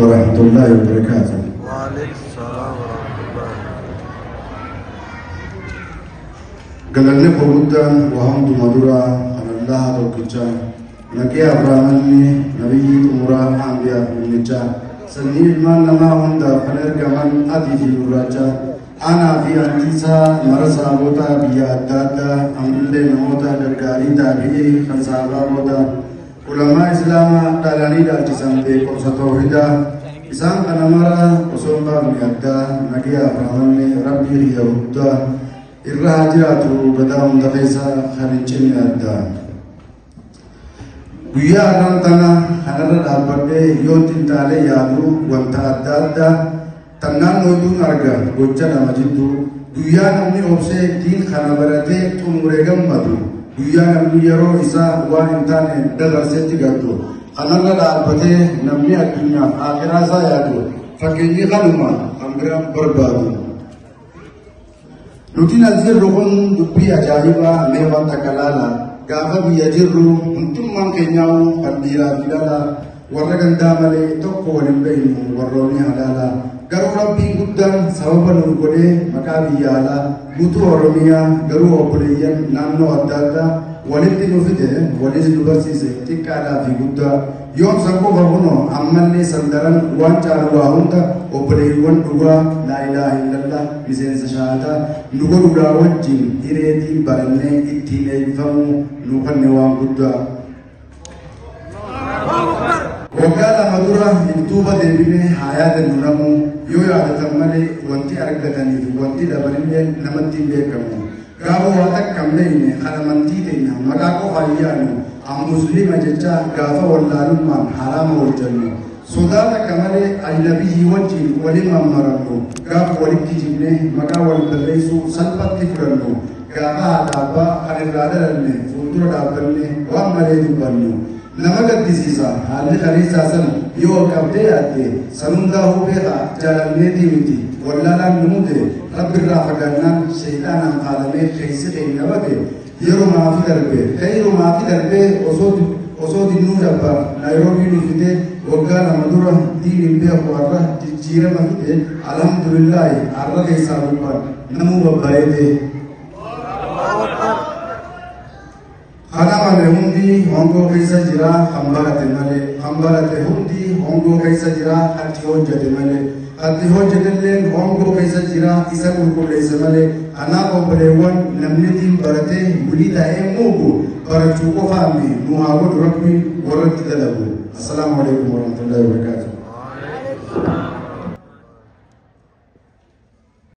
ورحمة الله وبركاته. وعليكم السلام ورحمة الله. قالنا بودا وهم مدورا على الله توكيجا نكيا أبراهيم نبي أمورا أنبياء النجا سنين ما نما هندا فنر كمان أدي في الراجا أنا في أنتيسا مرسا بودا بيا دادا أملي نمودا درجاري تابعي خنسابا بودا علماء إسلام دالاني دالجسام بكورسة توحيدا إسام كنامرا وسومبا ميادا نكيا أبراهيم ربي رياودا الرهاجراتو بداهم دقيسا خارجين أدا ويا رانتنا هنرد أبدي يوتين تالي يادو وانتا أدا تنان نودو نرجع وجنا مجدو ويا نمني أوسى دين خنابرته تمرجم مدو ويا نمني يرو إسا وانتان درسة تجدو هنرد أبدي نمني الدنيا آخرة سايادو فكيني خلوما أمرام بربادو Nuti nazir rukun dupi ajaiba mewan takalala gafa biyajiru untum mangkenyau pandira bidala warra ganda male tokko walin bainu warroni halala garu rabbi guddan sababan urgode makabi yala mutu oromiya garu obuleyan nanno addada walitti nufide walitti nubarsise tikkada fi gudda yoom sanko bahuno ammallee sandaran waan caalu waa hunda obboleeyyiwan dhugaa laa ilaaha illallah miseensa shahaadaa nu godhuudhaa wajjin hireetii barannee ittiin eebbifamu nu kanne waan guddaa. Waggaa lama dura hintuuba deebinee haa yaadannu namu yoo yaadatan malee wanti argataniif wanti dabalinee namatti hin beekamu. Gaafa waa takkamneeyne kan amantii teenya maqaa qofa ayyaanu muslima jecha gaafa wallaalummaan haraama hojjennu sodaata kamale ajnabiyyi wajjin waliin mammarannu gaafa walitti jibne maqaa wal barreessuu salphatti fudhannu gaafa haadhaabbaa kan irraa dhalanne fuuldura dhaabbanne waan malee dubbannu nama gaddisiisa haalli kaleessaa san yoo qabdee yaadde sanundaa hubeeta jaalalleetii miti wallaalaan numude rabbirraa fagaannaan shayxaanaan faalamee keeysi keenya bade yeroo maafi darbe osoo dinnuu dabba naayiroobii dhufite waggaa lama dura diiniin beeku har'a jijjiirama fide alhamdulillaahi har'a keessaa gubbaan namuu babbaayete kana malee hundi hongoo keessa jira kan barate hundi hongoo keessa jira ati hojjete malee ati hojjetelleen hongoo keessa jira isa qulqulleesse malee kanaaf obboleewwan namni diin baratee bulii ta'ee muugu barachuu qofaami nu haa godhu rabbi warratti dalagu. Assalaamu alaikum warahmatullahi wabarakatuh.